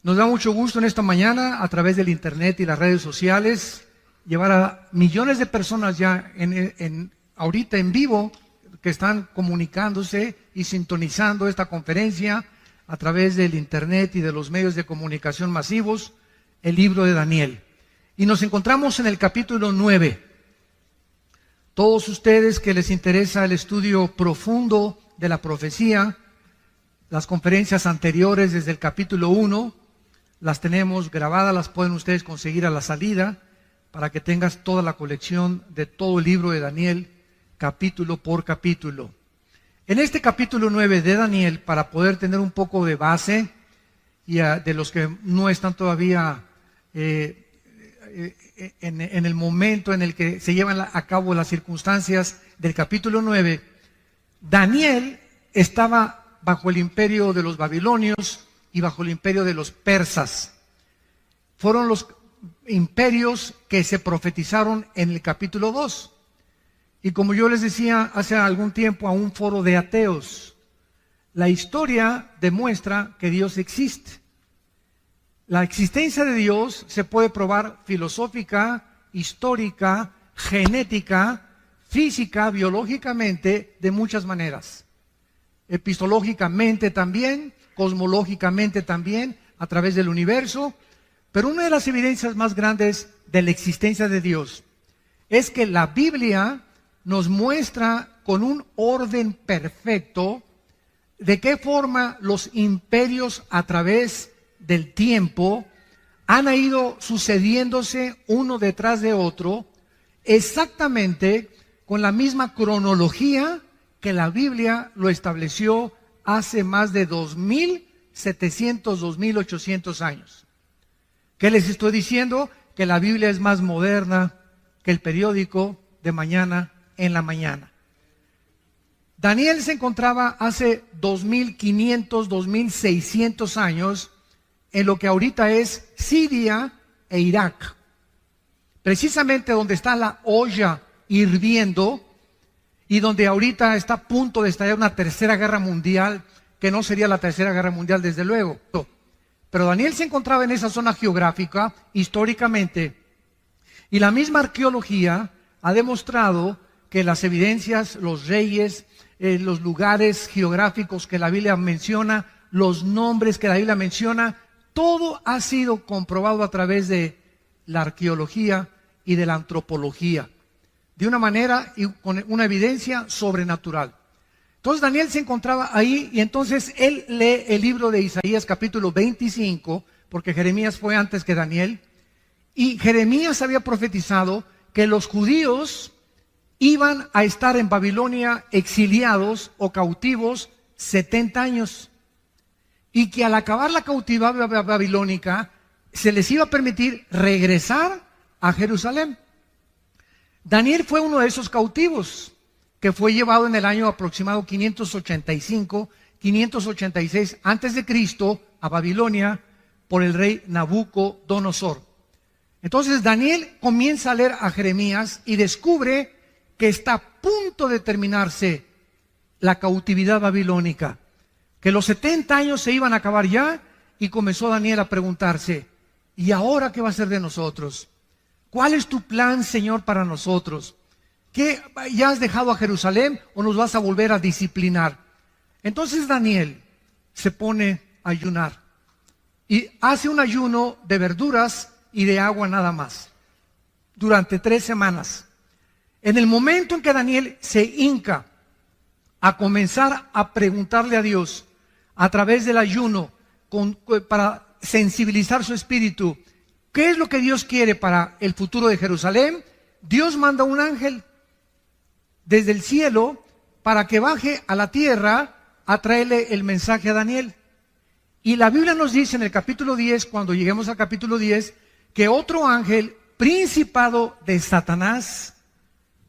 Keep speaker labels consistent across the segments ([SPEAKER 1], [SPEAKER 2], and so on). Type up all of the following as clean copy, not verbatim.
[SPEAKER 1] Nos da mucho gusto en esta mañana, a través del internet y las redes sociales, llevar a millones de personas ya ahorita en vivo, que están comunicándose y sintonizando esta conferencia a través del internet y de los medios de comunicación masivos, el libro de Daniel. Y nos encontramos en el capítulo 9. Todos ustedes que les interesa el estudio profundo de la profecía, las conferencias anteriores desde el capítulo 1, las tenemos grabadas, las pueden ustedes conseguir a la salida, para que tengas toda la colección de todo el libro de Daniel, capítulo por capítulo. En este capítulo 9 de Daniel, para poder tener un poco de base, y de los que no están todavía en el momento en el que se llevan a cabo las circunstancias del capítulo 9, Daniel estaba bajo el imperio de los babilonios y bajo el imperio de los persas. Fueron los imperios que se profetizaron en el capítulo 2. Y como yo les decía hace algún tiempo a un foro de ateos, la historia demuestra que Dios existe. La existencia de Dios se puede probar filosófica, histórica, genética, física, biológicamente, de muchas maneras. Epistológicamente también, cosmológicamente también, a través del universo. Pero una de las evidencias más grandes de la existencia de Dios es que la Biblia nos muestra con un orden perfecto de qué forma los imperios a través del tiempo han ido sucediéndose uno detrás de otro, exactamente con la misma cronología que la Biblia lo estableció hace más de 2.700, 2.800 años. ¿Qué les estoy diciendo? Que la Biblia es más moderna que el periódico de mañana en la mañana. Daniel se encontraba hace 2.500, 2.600 años en lo que ahorita es Siria e Irak. Precisamente donde está la olla hirviendo y donde ahorita está a punto de estallar una tercera guerra mundial, que no sería la tercera guerra mundial desde luego. Pero Daniel se encontraba en esa zona geográfica históricamente, y la misma arqueología ha demostrado que las evidencias, los reyes, los lugares geográficos que la Biblia menciona, los nombres que la Biblia menciona, todo ha sido comprobado a través de la arqueología y de la antropología, de una manera y con una evidencia sobrenatural. Entonces Daniel se encontraba ahí, y entonces él lee el libro de Isaías capítulo 25, porque Jeremías fue antes que Daniel, y Jeremías había profetizado que los judíos iban a estar en Babilonia exiliados o cautivos 70 años, y que al acabar la cautividad babilónica se les iba a permitir regresar a Jerusalén. Daniel fue uno de esos cautivos, que fue llevado en el año aproximado 585, 586 antes de Cristo a Babilonia por el rey Nabucodonosor. Entonces Daniel comienza a leer a Jeremías y descubre que está a punto de terminarse la cautividad babilónica, que los 70 años se iban a acabar ya, y comenzó Daniel a preguntarse: ¿y ahora qué va a ser de nosotros? ¿Cuál es tu plan, Señor, para nosotros? ¿Qué, ya has dejado a Jerusalén o nos vas a volver a disciplinar? Entonces Daniel se pone a ayunar y hace un ayuno de verduras y de agua nada más durante 3 semanas. En el momento en que Daniel se hinca a comenzar a preguntarle a Dios a través del ayuno para sensibilizar su espíritu, ¿qué es lo que Dios quiere para el futuro de Jerusalén? Dios manda un ángel desde el cielo para que baje a la tierra a traerle el mensaje a Daniel. Y la Biblia nos dice en el capítulo 10, cuando lleguemos al capítulo 10, que otro ángel, principado de Satanás,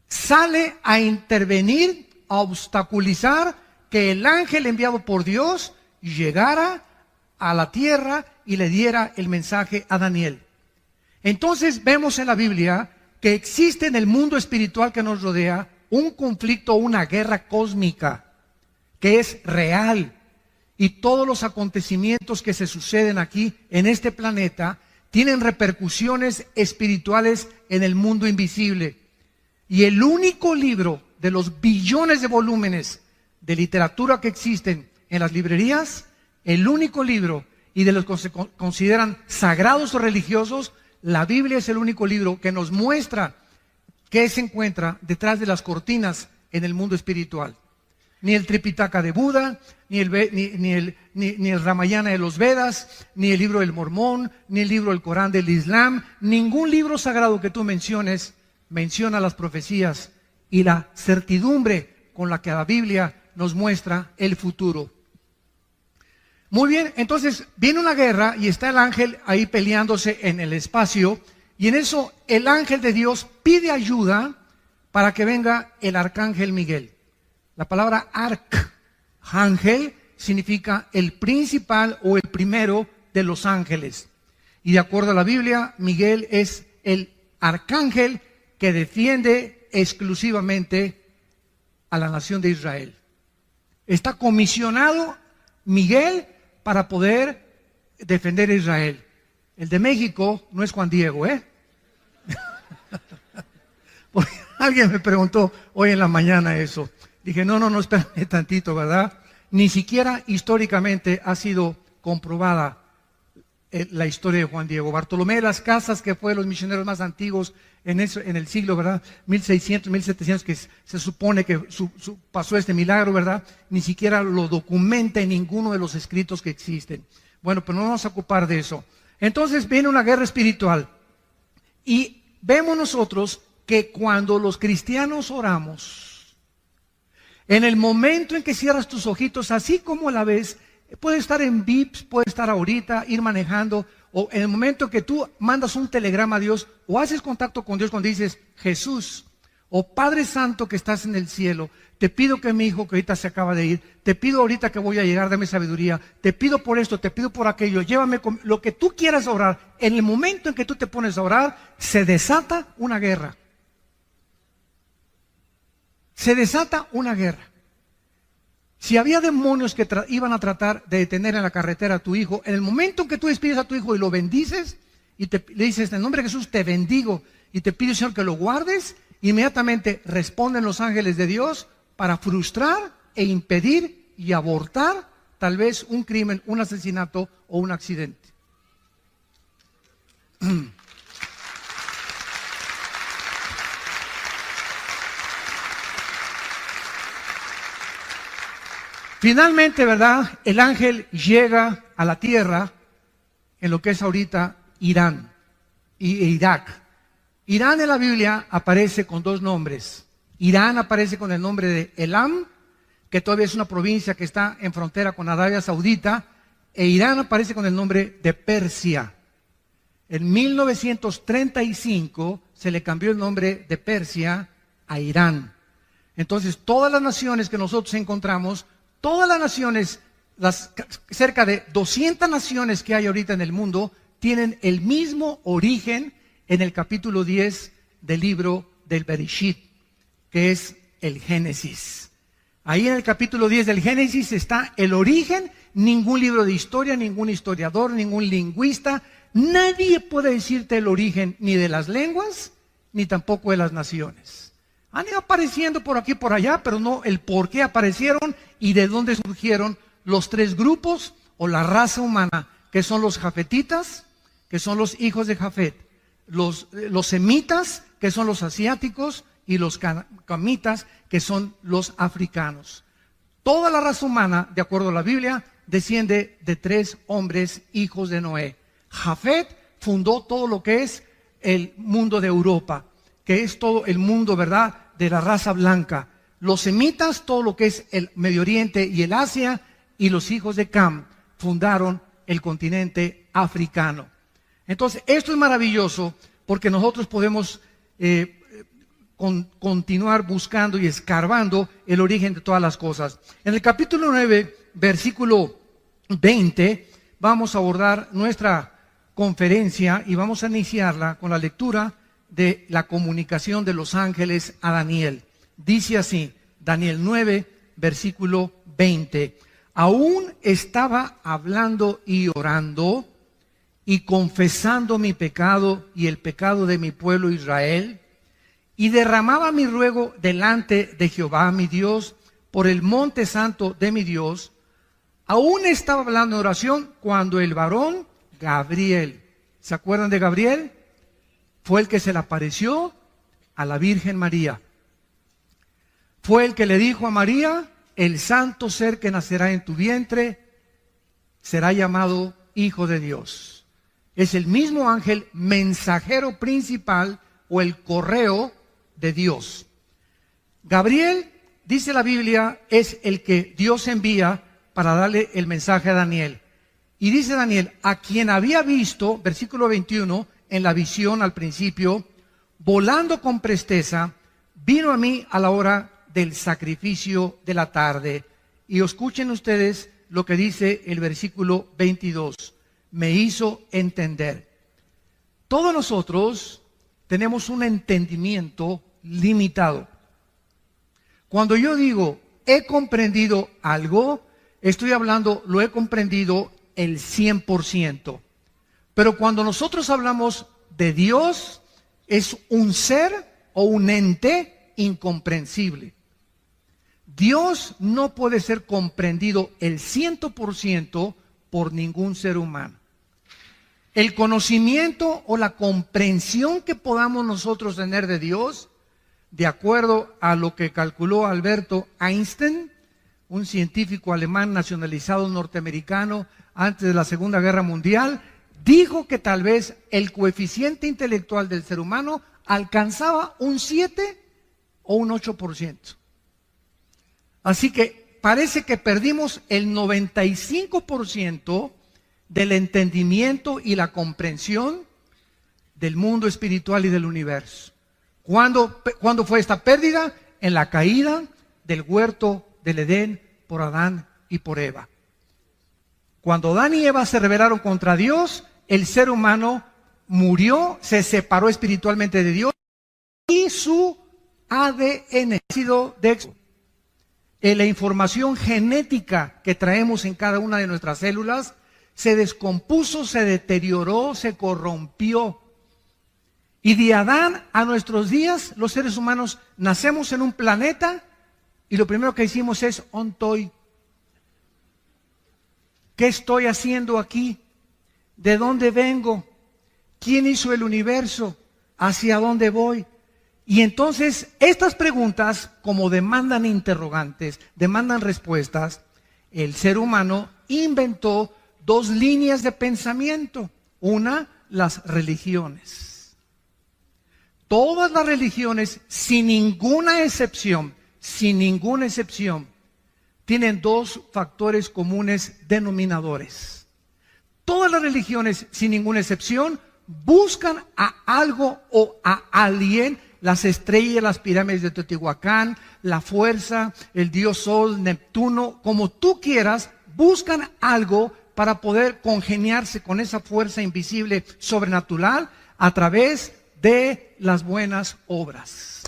[SPEAKER 1] sale a intervenir, a obstaculizar que el ángel enviado por Dios llegara a la tierra y le diera el mensaje a Daniel. Entonces vemos en la Biblia que existe en el mundo espiritual que nos rodea un conflicto, una guerra cósmica que es real Y todos los acontecimientos que se suceden aquí en este planeta tienen repercusiones espirituales en el mundo invisible. Y el único libro de los billones de volúmenes de literatura que existen en las librerías, el único libro y de los que se consideran sagrados o religiosos, la Biblia es el único libro que nos muestra qué se encuentra detrás de las cortinas en el mundo espiritual. Ni el Tripitaka de Buda, ni el Ramayana de los Vedas, ni el libro del Mormón, ni el libro del Corán del Islam, ningún libro sagrado que tú menciones menciona las profecías y la certidumbre con la que la Biblia nos muestra el futuro. Muy bien, entonces viene una guerra y está el ángel ahí peleándose en el espacio, y en eso el ángel de Dios pide ayuda para que venga el arcángel Miguel. La palabra arcángel significa el principal o el primero de los ángeles. Y de acuerdo a la Biblia, Miguel es el arcángel que defiende exclusivamente a la nación de Israel. Está comisionado Miguel para poder defender a Israel. El de México no es Juan Diego, ¿eh? Porque alguien me preguntó hoy en la mañana eso. Dije, no, espérame tantito, ¿verdad? Ni siquiera históricamente ha sido comprobada la historia de Juan Diego. Bartolomé de las Casas, que fue de los misioneros más antiguos en el siglo, ¿verdad? 1600, 1700, que se supone que pasó este milagro, ¿verdad? Ni siquiera lo documenta en ninguno de los escritos que existen. Bueno, pero no vamos a ocupar de eso. Entonces viene una guerra espiritual. Y vemos nosotros que cuando los cristianos oramos, en el momento en que cierras tus ojitos, así como a la vez, puede estar en VIPs, puede estar ahorita, ir manejando, o en el momento que tú mandas un telegrama a Dios, o haces contacto con Dios cuando dices, Jesús, o Padre Santo que estás en el cielo, te pido que mi hijo que ahorita se acaba de ir, te pido ahorita que voy a llegar, dame sabiduría, te pido por esto, te pido por aquello, llévame con lo que tú quieras orar. En el momento en que tú te pones a orar, se desata una guerra. Se desata una guerra. Si había demonios que iban a tratar de detener en la carretera a tu hijo, en el momento en que tú despides a tu hijo y lo bendices, y le dices, en el nombre de Jesús te bendigo, y te pido, Señor, que lo guardes, inmediatamente responden los ángeles de Dios para frustrar e impedir y abortar tal vez un crimen, un asesinato o un accidente. Finalmente, ¿verdad? El ángel llega a la tierra en lo que es ahorita Irán e Irak. Irán en la Biblia aparece con dos nombres. Irán aparece con el nombre de Elam, que todavía es una provincia que está en frontera con Arabia Saudita, e Irán aparece con el nombre de Persia. En 1935 se le cambió el nombre de Persia a Irán. Entonces, todas las naciones que nosotros encontramos, todas las naciones, cerca de 200 naciones que hay ahorita en el mundo, tienen el mismo origen en el capítulo 10 del libro del Bereshit, que es el Génesis. Ahí en el capítulo 10 del Génesis está el origen. Ningún libro de historia, ningún historiador, ningún lingüista, nadie puede decirte el origen ni de las lenguas, ni tampoco de las naciones. Han ido apareciendo por aquí y por allá, pero no el por qué aparecieron y de dónde surgieron los tres grupos o la raza humana, que son los jafetitas, que son los hijos de Jafet, los semitas, que son los asiáticos, y los camitas, que son los africanos. Toda la raza humana, de acuerdo a la Biblia, desciende de tres hombres, hijos de Noé. Jafet fundó todo lo que es el mundo de Europa, que es todo el mundo, ¿verdad?, de la raza blanca. Los semitas, todo lo que es el Medio Oriente y el Asia, y los hijos de Cam fundaron el continente africano. Entonces, esto es maravilloso porque nosotros podemos continuar buscando y escarbando el origen de todas las cosas. En el capítulo 9, versículo 20, vamos a abordar nuestra conferencia y vamos a iniciarla con la lectura de la comunicación de los ángeles a Daniel. Dice así, Daniel 9, versículo 20. aún estaba hablando y orando y confesando mi pecado y el pecado de mi pueblo Israel, y derramaba mi ruego delante de Jehová mi Dios por el monte santo de mi Dios, aún estaba hablando en oración cuando el varón Gabriel, ¿se acuerdan de Gabriel? Fue el que se le apareció a la Virgen María. Fue el que le dijo a María: el santo ser que nacerá en tu vientre será llamado Hijo de Dios. Es el mismo ángel mensajero principal o el correo de Dios. Gabriel, dice la Biblia, es el que Dios envía para darle el mensaje a Daniel. Y dice Daniel: a quien había visto, versículo 21, en la visión al principio, volando con presteza, vino a mí a la hora del sacrificio de la tarde. Y escuchen ustedes lo que dice el versículo 22. Me hizo entender. Todos nosotros tenemos un entendimiento limitado. Cuando yo digo he comprendido algo, estoy hablando, lo he comprendido el 100%. Pero cuando nosotros hablamos de Dios, es un ser o un ente incomprensible. Dios no puede ser comprendido el 100% por ningún ser humano. El conocimiento o la comprensión que podamos nosotros tener de Dios, de acuerdo a lo que calculó Alberto Einstein, un científico alemán nacionalizado norteamericano antes de la Segunda Guerra Mundial, dijo que tal vez el coeficiente intelectual del ser humano alcanzaba un 7 o un 8%. Así que parece que perdimos el 95% del entendimiento y la comprensión del mundo espiritual y del universo. ¿Cuándo fue esta pérdida? En la caída del huerto del Edén por Adán y por Eva. Cuando Adán y Eva se rebelaron contra Dios, el ser humano murió, se separó espiritualmente de Dios y su ADN, ácido de la información genética que traemos en cada una de nuestras células, se descompuso, se deterioró, se corrompió. Y de Adán a nuestros días, los seres humanos nacemos en un planeta y lo primero que hicimos es ontoy. ¿Qué estoy haciendo aquí? ¿De dónde vengo? ¿Quién hizo el universo? ¿Hacia dónde voy? Y entonces estas preguntas, como demandan interrogantes, demandan respuestas, el ser humano inventó dos líneas de pensamiento. Una, las religiones. Todas las religiones, sin ninguna excepción, tienen dos factores comunes denominadores. Todas las religiones, sin ninguna excepción, buscan a algo o a alguien, las estrellas, las pirámides de Teotihuacán, la fuerza, el dios Sol, Neptuno, como tú quieras, buscan algo para poder congeniarse con esa fuerza invisible sobrenatural a través de las buenas obras.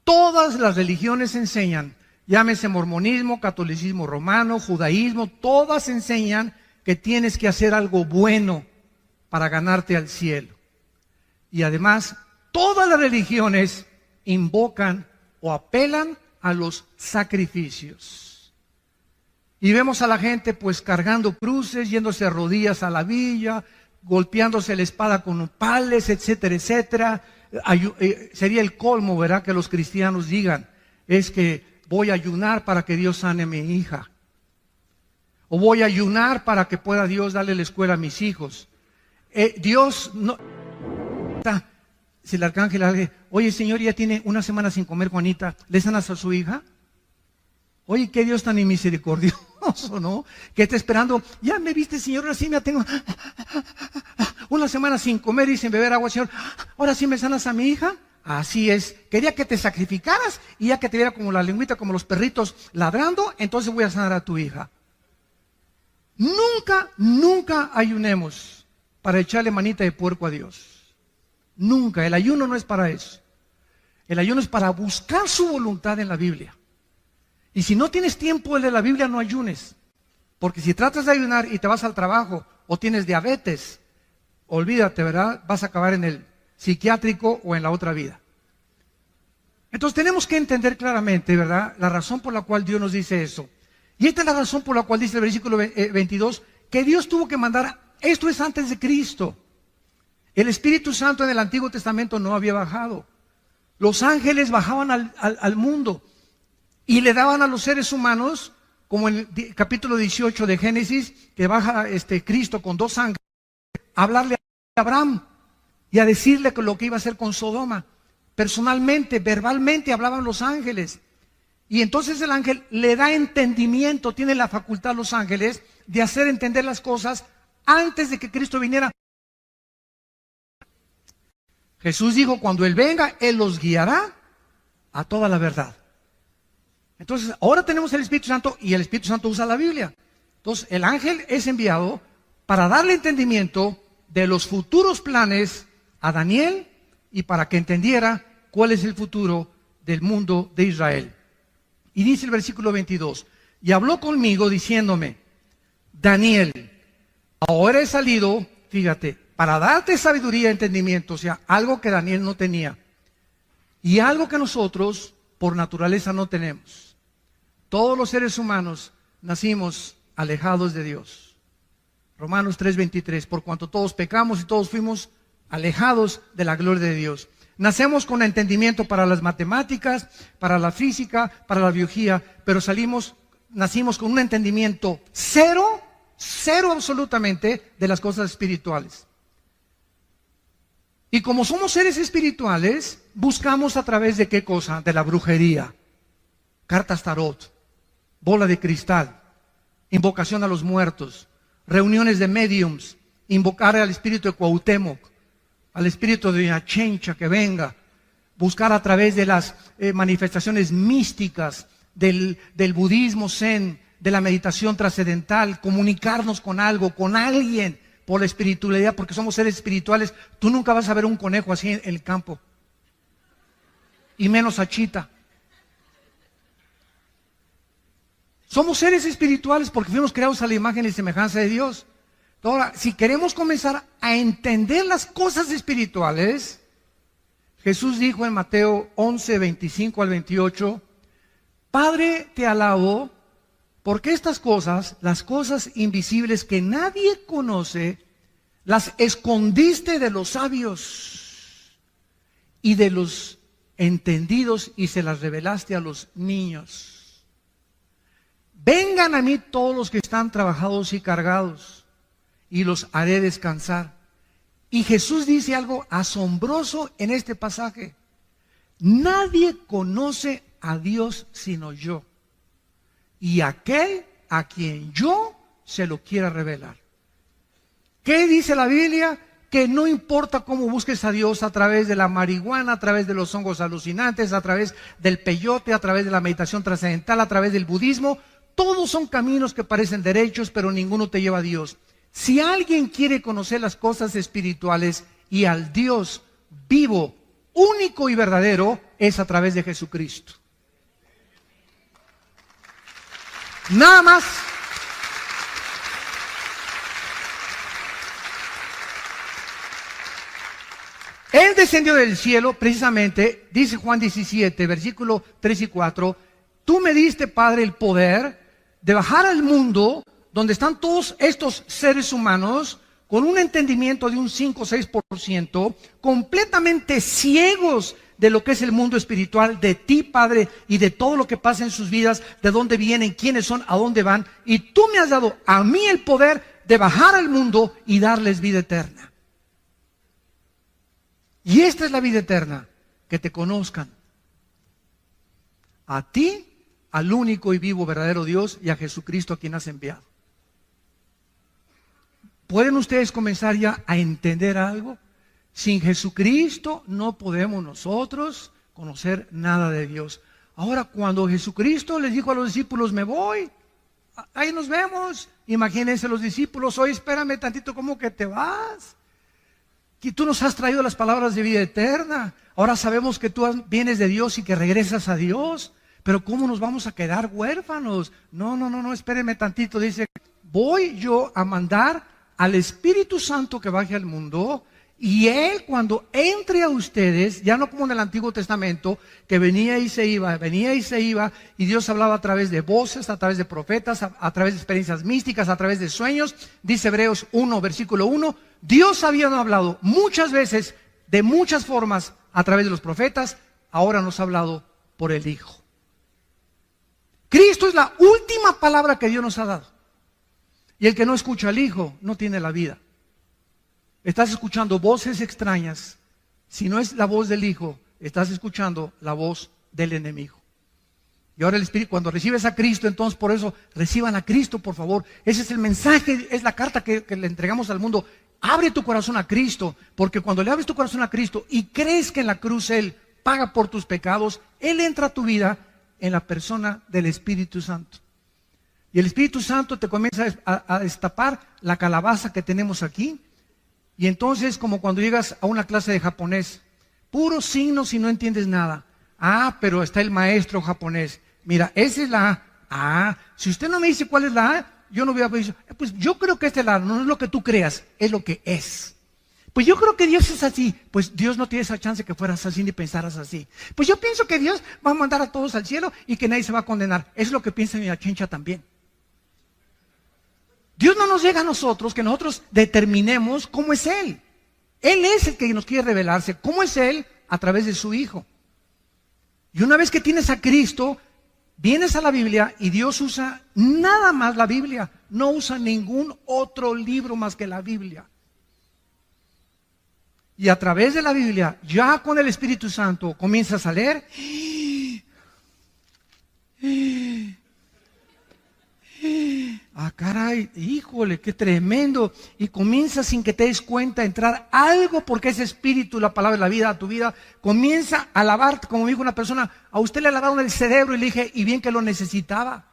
[SPEAKER 1] Todas las religiones enseñan, llámese mormonismo, catolicismo romano, judaísmo, todas enseñan que tienes que hacer algo bueno para ganarte al cielo. Y además, todas las religiones invocan o apelan a los sacrificios. Y vemos a la gente pues cargando cruces, yéndose a rodillas a la villa, golpeándose la espada con pales, etcétera, etcétera. Sería el colmo, ¿verdad?, que los cristianos digan, es que voy a ayunar para que Dios sane a mi hija. O voy a ayunar para que pueda Dios darle la escuela a mis hijos. Dios no... Si el arcángel le dice, oye señor, ya tiene una semana sin comer Juanita, ¿le sanas a su hija? Oye, qué Dios tan misericordioso, ¿no? Que está esperando, ya me viste señor, ahora sí me tengo una semana sin comer y sin beber agua, señor, ahora sí me sanas a mi hija. Así es, quería que te sacrificaras y ya que te viera como la lengüita, como los perritos ladrando, entonces voy a sanar a tu hija. Nunca ayunemos para echarle manita de puerco a Dios. Nunca, el ayuno no es para eso. El ayuno es para buscar su voluntad en la Biblia. Y si no tienes tiempo de la Biblia, no ayunes. Porque si tratas de ayunar y te vas al trabajo o tienes diabetes, olvídate, ¿verdad? Vas a acabar en el psiquiátrico o en la otra vida. Entonces tenemos que entender claramente, ¿verdad?, la razón por la cual Dios nos dice eso. Y esta es la razón por la cual dice el versículo 22, que Dios tuvo que mandar, esto es antes de Cristo. El Espíritu Santo en el Antiguo Testamento no había bajado. Los ángeles bajaban al mundo y le daban a los seres humanos, como en el capítulo 18 de Génesis, que baja Cristo con 2 ángeles, a hablarle a Abraham y a decirle lo que iba a hacer con Sodoma. Personalmente, verbalmente hablaban los ángeles. Y entonces el ángel le da entendimiento, tiene la facultad a los ángeles de hacer entender las cosas antes de que Cristo viniera. Jesús dijo, cuando Él venga, Él los guiará a toda la verdad. Entonces, ahora tenemos el Espíritu Santo y el Espíritu Santo usa la Biblia. Entonces, el ángel es enviado para darle entendimiento de los futuros planes a Daniel y para que entendiera cuál es el futuro del mundo de Israel. Y dice el versículo 22, y habló conmigo diciéndome, Daniel, ahora he salido, fíjate, para darte sabiduría y entendimiento, o sea, algo que Daniel no tenía, y algo que nosotros por naturaleza no tenemos. Todos los seres humanos nacimos alejados de Dios. Romanos 3:23, por cuanto todos pecamos y todos fuimos alejados de la gloria de Dios. Nacemos con entendimiento para las matemáticas, para la física, para la biología, pero nacimos con un entendimiento cero absolutamente de las cosas espirituales. Y como somos seres espirituales, buscamos a través de ¿qué cosa? De la brujería, cartas tarot, bola de cristal, invocación a los muertos, reuniones de mediums, invocar al espíritu de Cuauhtémoc, al espíritu de Achencha que venga, buscar a través de las manifestaciones místicas del budismo zen, de la meditación trascendental, comunicarnos con algo, con alguien, por la espiritualidad, porque somos seres espirituales. Tú nunca vas a ver un conejo así en el campo, y menos a Chita. Somos seres espirituales porque fuimos creados a la imagen y semejanza de Dios. Ahora, si queremos comenzar a entender las cosas espirituales, Jesús dijo en Mateo 11, 25 al 28, Padre, te alabo, porque estas cosas, las cosas invisibles que nadie conoce, las escondiste de los sabios y de los entendidos y se las revelaste a los niños. Vengan a mí todos los que están trabajados y cargados, y los haré descansar. Y Jesús dice algo asombroso en este pasaje. Nadie conoce a Dios sino yo, y aquel a quien yo se lo quiera revelar. ¿Qué dice la Biblia? Que no importa cómo busques a Dios, a través de la marihuana, a través de los hongos alucinantes, a través del peyote, a través de la meditación trascendental, a través del budismo, todos son caminos que parecen derechos, pero ninguno te lleva a Dios. Si alguien quiere conocer las cosas espirituales y al Dios vivo, único y verdadero, es a través de Jesucristo. Nada más. Él descendió del cielo, precisamente, dice Juan 17, versículo 3 y 4, tú me diste, Padre, el poder de bajar al mundo donde están todos estos seres humanos con un entendimiento de un 5 o 6%, completamente ciegos de lo que es el mundo espiritual, de ti, Padre, y de todo lo que pasa en sus vidas, de dónde vienen, quiénes son, a dónde van. Y tú me has dado a mí el poder de bajar al mundo y darles vida eterna. Y esta es la vida eterna, que te conozcan. A ti, al único y vivo verdadero Dios, y a Jesucristo a quien has enviado. ¿Pueden ustedes comenzar ya a entender algo? Sin Jesucristo no podemos nosotros conocer nada de Dios. Ahora, cuando Jesucristo les dijo a los discípulos, me voy, ahí nos vemos. Imagínense los discípulos, oye, espérame tantito, ¿cómo que te vas? Que tú nos has traído las palabras de vida eterna. Ahora sabemos que tú vienes de Dios y que regresas a Dios. pero ¿cómo nos vamos a quedar huérfanos? No, espérenme tantito. Dice, voy yo a mandar al Espíritu Santo que baje al mundo, y Él cuando entre a ustedes, ya no como en el Antiguo Testamento, que venía y se iba, y Dios hablaba a través de voces, a través de profetas, a través de experiencias místicas, a través de sueños. Dice Hebreos 1, versículo 1, Dios había hablado muchas veces, de muchas formas, a través de los profetas, ahora nos ha hablado por el Hijo. Cristo es la última palabra que Dios nos ha dado. Y el que no escucha al Hijo no tiene la vida. Estás escuchando voces extrañas. Si no es la voz del Hijo, estás escuchando la voz del enemigo. Y ahora el Espíritu, cuando recibes a Cristo, entonces por eso reciban a Cristo, por favor. Ese es el mensaje, es la carta que le entregamos al mundo. Abre tu corazón a Cristo, porque cuando le abres tu corazón a Cristo y crees que en la cruz Él paga por tus pecados, Él entra a tu vida en la persona del Espíritu Santo. Y el Espíritu Santo te comienza a destapar la calabaza que tenemos aquí. Y entonces, como cuando llegas a una clase de japonés, puros signos y no entiendes nada. Ah, pero está el maestro japonés. Mira, esa es la A. Ah, si usted no me dice cuál es la A, yo no voy a decir, pues yo creo que esta es la A. No es lo que tú creas, es lo que es. Pues yo creo que Dios es así. Pues Dios no tiene esa chance que fueras así ni pensaras así. Pues yo pienso que Dios va a mandar a todos al cielo y que nadie se va a condenar. Es lo que piensa mi achincha también. Dios no nos llega a nosotros que nosotros determinemos cómo es Él. Él es el que nos quiere revelarse. ¿Cómo es Él? A través de su Hijo. Y una vez que tienes a Cristo, vienes a la Biblia y Dios usa nada más la Biblia. No usa ningún otro libro más que la Biblia. Y a través de la Biblia, ya con el Espíritu Santo, comienzas a leer. Ah, caray, híjole, qué tremendo. Y comienza sin que te des cuenta a entrar algo, porque ese espíritu, la palabra de la vida, a tu vida, comienza a lavarte, como dijo una persona, a usted le lavaron el cerebro y le dije, y bien que lo necesitaba.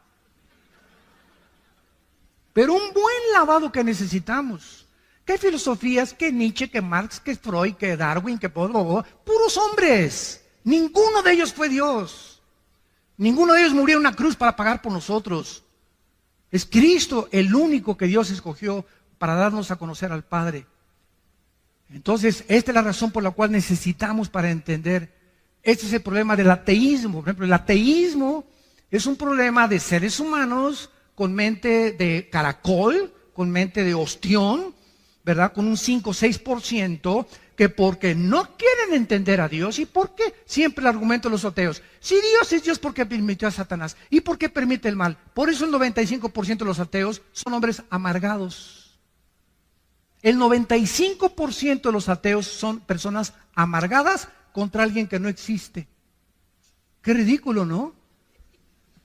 [SPEAKER 1] Pero un buen lavado que necesitamos. ¿Qué filosofías? ¿Qué Nietzsche? ¿Qué Marx? ¿Qué Freud? ¿Qué Darwin? ¿Qué puros hombres? Ninguno de ellos fue Dios. Ninguno de ellos murió en una cruz para pagar por nosotros. Es Cristo el único que Dios escogió para darnos a conocer al Padre. Entonces, esta es la razón por la cual necesitamos para entender. Este es el problema del ateísmo. Por ejemplo, el ateísmo es un problema de seres humanos con mente de caracol, con mente de ostión, ¿verdad? Con un 5 o 6%, que porque no quieren entender a Dios. ¿Y por qué? Siempre el argumento de los ateos. Si Dios es Dios, ¿por qué permitió a Satanás? ¿Y por qué permite el mal? Por eso el 95% de los ateos son hombres amargados. El 95% de los ateos son personas amargadas contra alguien que no existe. Qué ridículo, ¿no?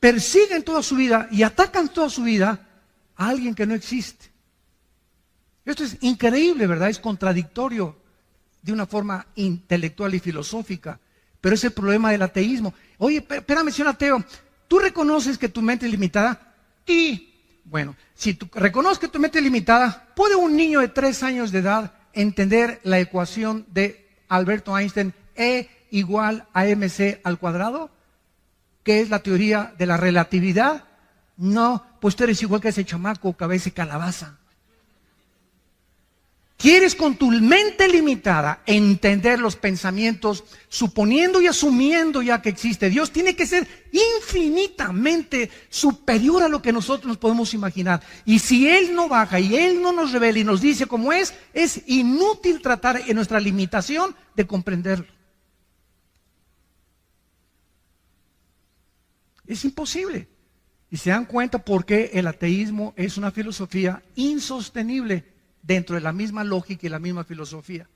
[SPEAKER 1] Persiguen toda su vida y atacan toda su vida a alguien que no existe. Esto es increíble, ¿verdad? Es contradictorio de una forma intelectual y filosófica, pero es el problema del ateísmo. Oye, espérame, señor ateo, ¿tú reconoces que tu mente es limitada? Sí. Bueno, si tú reconoces que tu mente es limitada, ¿puede un niño de 3 años de edad entender la ecuación de Alberto Einstein, E igual a mc al cuadrado? ¿Qué es la teoría de la relatividad? No, pues tú eres igual que ese chamaco, cabeza y calabaza. ¿Quieres con tu mente limitada entender los pensamientos, suponiendo y asumiendo ya que existe Dios? Tiene que ser infinitamente superior a lo que nosotros nos podemos imaginar. Y si Él no baja y Él no nos revela y nos dice cómo es inútil tratar en nuestra limitación de comprenderlo. Es imposible. Y se dan cuenta por qué el ateísmo es una filosofía insostenible dentro de la misma lógica y la misma filosofía.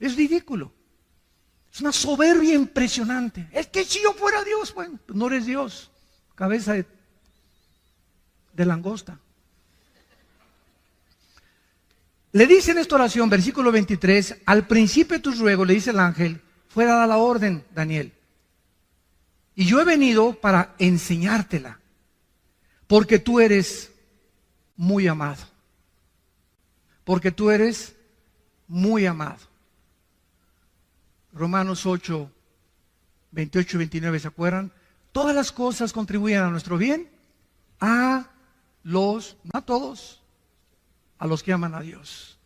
[SPEAKER 1] Es ridículo. Es una soberbia impresionante. Es que si yo fuera Dios, bueno, pues no eres Dios. Cabeza de langosta. Le dice en esta oración, versículo 23, al principio de tus ruegos, le dice el ángel, fue dada la orden, Daniel. Y yo he venido para enseñártela, porque tú eres muy amado. Porque tú eres muy amado. Romanos 8, 28 y 29, ¿se acuerdan? todas las cosas contribuyen a nuestro bien, a los, no a todos, a los que aman a Dios.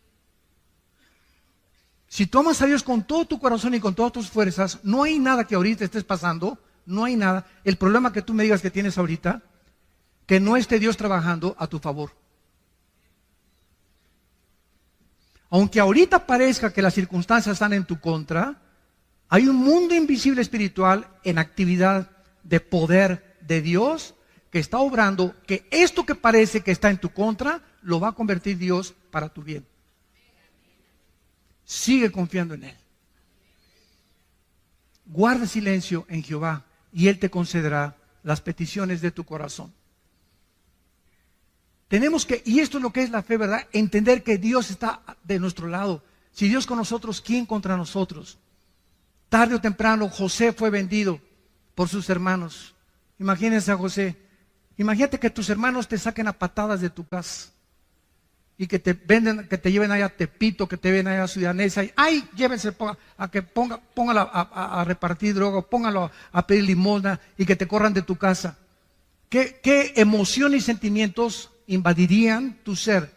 [SPEAKER 1] Si tú amas a Dios con todo tu corazón y con todas tus fuerzas, no hay nada que ahorita estés pasando, no hay nada. El problema que tú me digas que tienes ahorita, que no esté Dios trabajando a tu favor. Aunque ahorita parezca que las circunstancias están en tu contra, hay un mundo invisible espiritual en actividad de poder de Dios que está obrando, que esto que parece que está en tu contra, lo va a convertir Dios para tu bien. Sigue confiando en Él. Guarda silencio en Jehová y Él te concederá las peticiones de tu corazón. Tenemos que, y esto es lo que es la fe, ¿verdad? Entender que Dios está de nuestro lado. Si Dios con nosotros, ¿quién contra nosotros? Tarde o temprano José fue vendido por sus hermanos. Imagínense a José. Imagínate que tus hermanos te saquen a patadas de tu casa y que te venden, que te lleven allá a Tepito, que te lleven allá a Ciudad Neza. ¡Ay, llévense a que póngalo a repartir droga, póngalo a pedir limosna y que te corran de tu casa! ¿Qué emoción y sentimientos invadirían tu ser?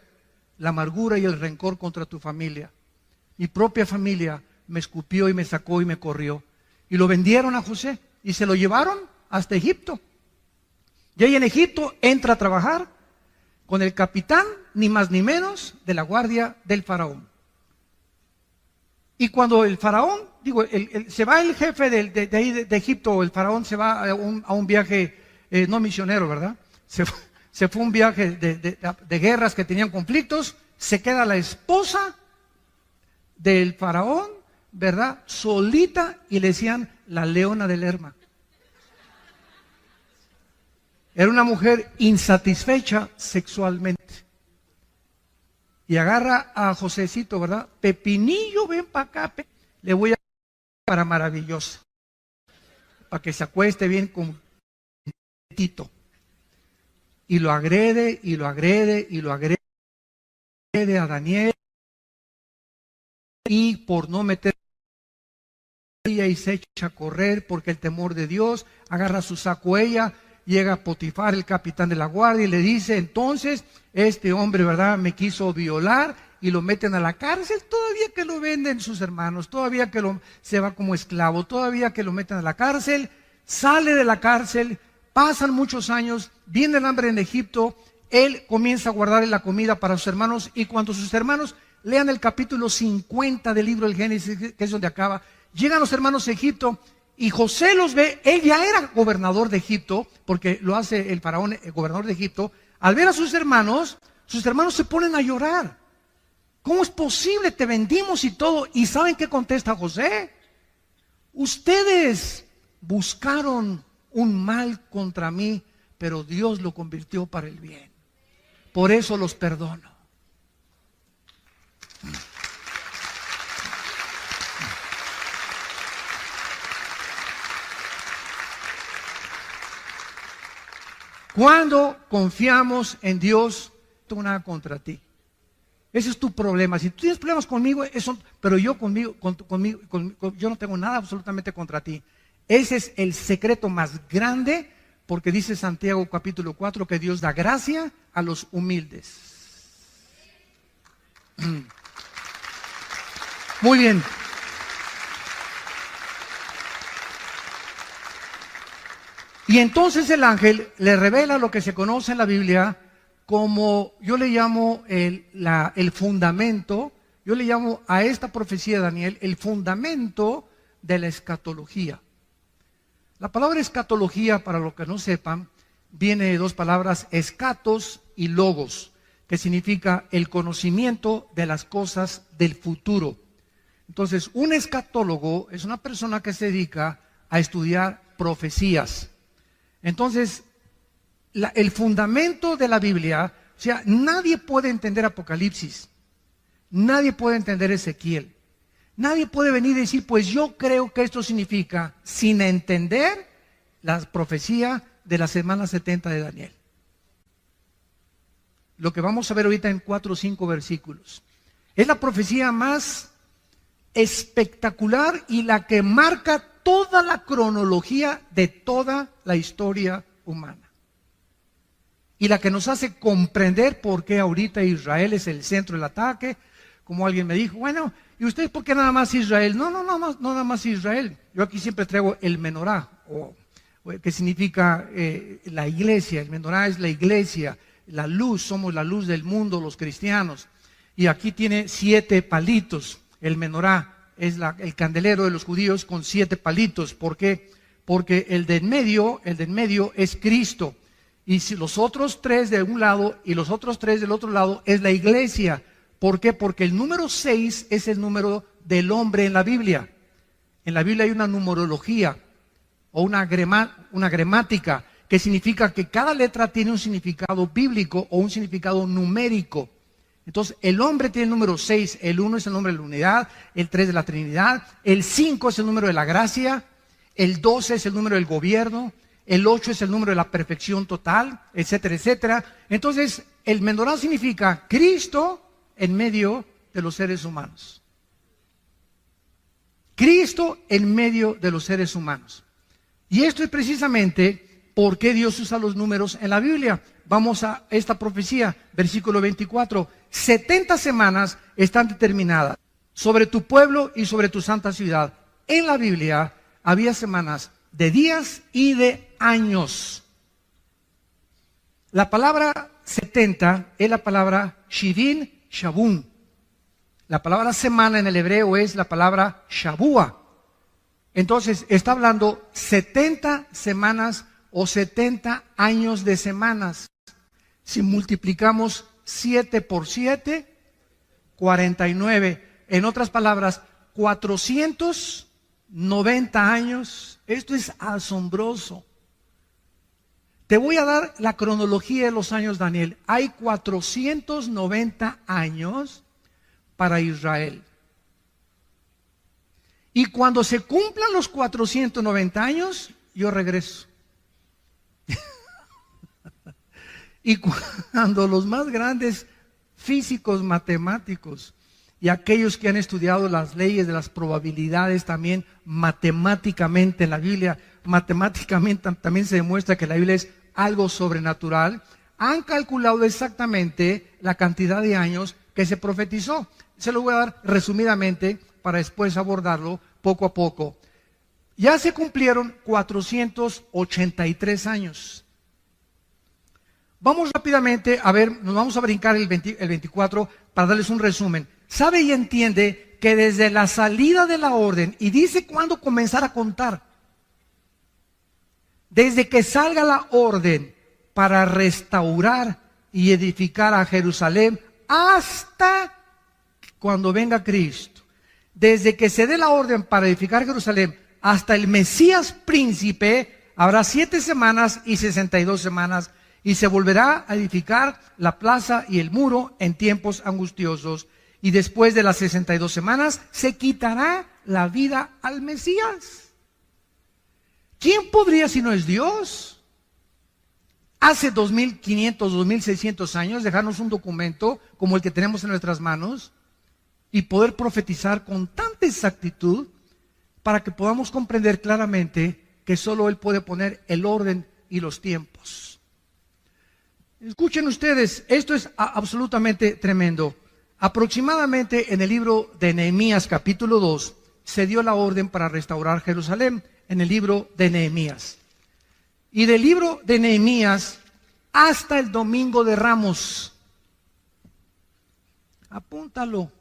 [SPEAKER 1] La amargura y el rencor contra tu familia. Mi propia familia me escupió y me sacó y me corrió. Y lo vendieron a José y se lo llevaron hasta Egipto. Y ahí en Egipto entra a trabajar con el capitán, ni más ni menos, de la guardia del faraón. Y cuando el faraón, se va el jefe de ahí de Egipto, el faraón se va a un viaje, no misionero, ¿verdad? Se fue un viaje de guerras que tenían conflictos, se queda la esposa del faraón, ¿verdad? Solita, y le decían la leona del Lerma. Era una mujer insatisfecha sexualmente. Y agarra a Josecito, ¿verdad? Pepinillo, ven para acá, le voy a para maravillosa, para que se acueste bien con Tito. Y lo agrede, y lo agrede, y lo agrede a Daniel. Y por no meter y se echa a correr porque el temor de Dios, agarra su saco ella, llega a Potifar, el capitán de la guardia, y le dice: entonces, este hombre, ¿verdad?, me quiso violar, y lo meten a la cárcel, todavía que lo venden sus hermanos, todavía que se va como esclavo, todavía que lo meten a la cárcel, sale de la cárcel, pasan muchos años, viene el hambre en Egipto, él comienza a guardar la comida para sus hermanos, y cuando sus hermanos lean el capítulo 50 del libro del Génesis, que es donde acaba, llegan los hermanos a Egipto, y José los ve. Él ya era gobernador de Egipto, porque lo hace el faraón, el gobernador de Egipto. Al ver a sus hermanos se ponen a llorar. ¿Cómo es posible? Te vendimos y todo. ¿Y saben qué contesta José? Ustedes buscaron un mal contra mí, pero Dios lo convirtió para el bien. Por eso los perdono. Cuando confiamos en Dios, no tengo nada contra ti. Ese es tu problema. Si tú tienes problemas conmigo, pero yo yo no tengo nada absolutamente contra ti. Ese es el secreto más grande, porque dice Santiago capítulo 4 que Dios da gracia a los humildes. Muy bien. Y entonces el ángel le revela lo que se conoce en la Biblia como, yo le llamo el fundamento, yo le llamo a esta profecía de Daniel el fundamento de la escatología. La palabra escatología, para los que no sepan, viene de dos palabras, escatos y logos, que significa el conocimiento de las cosas del futuro. Entonces, un escatólogo es una persona que se dedica a estudiar profecías. Entonces, el fundamento de la Biblia, o sea, nadie puede entender Apocalipsis, nadie puede entender Ezequiel, nadie puede venir y decir, pues yo creo que esto significa, sin entender la profecía de la semana 70 de Daniel. Lo que vamos a ver ahorita en 4 o 5 versículos. Es la profecía más espectacular y la que marca toda la cronología de toda la historia humana. Y la que nos hace comprender por qué ahorita Israel es el centro del ataque. Como alguien me dijo, bueno, ¿y ustedes por qué nada más Israel? No nada más Israel. Yo aquí siempre traigo el menorá, que significa la iglesia. El menorá es la iglesia, la luz, somos la luz del mundo, los cristianos. Y aquí tiene 7 palitos. El menorá es el candelero de los judíos con 7 palitos. ¿Por qué? Porque el de en medio es Cristo. Y si los otros 3 de un lado y los otros 3 del otro lado es la iglesia. ¿Por qué? Porque el número 6 es el número del hombre en la Biblia. En la Biblia hay una numerología o una gramática que significa que cada letra tiene un significado bíblico o un significado numérico. Entonces, el hombre tiene el número 6, el 1 es el nombre de la unidad, el 3 de la Trinidad, el 5 es el número de la gracia, el 12 es el número del gobierno, el 8 es el número de la perfección total, etcétera, etcétera. Entonces, el menorá significa Cristo en medio de los seres humanos. Cristo en medio de los seres humanos. Y esto es precisamente por qué Dios usa los números en la Biblia. Vamos a esta profecía, versículo 24. 70 semanas están determinadas sobre tu pueblo y sobre tu santa ciudad. En la Biblia había semanas de días y de años. La palabra 70 es la palabra Shivin Shabun. La palabra semana en el hebreo es la palabra Shabua. Entonces está hablando 70 semanas o 70 años de semanas. Si multiplicamos 7 por 7, 49. En otras palabras, 490 años. Esto es asombroso. Te voy a dar la cronología de los años, Daniel. Hay 490 años para Israel. Y cuando se cumplan los 490 años, yo regreso. Y cuando los más grandes físicos, matemáticos y aquellos que han estudiado las leyes de las probabilidades también matemáticamente en la Biblia, matemáticamente también se demuestra que la Biblia es algo sobrenatural, han calculado exactamente la cantidad de años que se profetizó. Se lo voy a dar resumidamente para después abordarlo poco a poco. Ya se cumplieron 483 años. Vamos rápidamente a ver, nos vamos a brincar el 24 para darles un resumen. Sabe y entiende que desde la salida de la orden, y dice cuándo comenzar a contar, desde que salga la orden para restaurar y edificar a Jerusalén hasta cuando venga Cristo, desde que se dé la orden para edificar Jerusalén hasta el Mesías príncipe, habrá 7 semanas y 62 semanas, y se volverá a edificar la plaza y el muro en tiempos angustiosos. Y después de las 62 semanas se quitará la vida al Mesías. ¿Quién podría si no es Dios? Hace 2500, 2600 años dejarnos un documento como el que tenemos en nuestras manos y poder profetizar con tanta exactitud para que podamos comprender claramente que solo Él puede poner el orden y los tiempos. Escuchen ustedes, esto es absolutamente tremendo. Aproximadamente en el libro de Nehemías capítulo 2 se dio la orden para restaurar Jerusalén, en el libro de Nehemías. Y del libro de Nehemías hasta el domingo de Ramos. Apúntalo.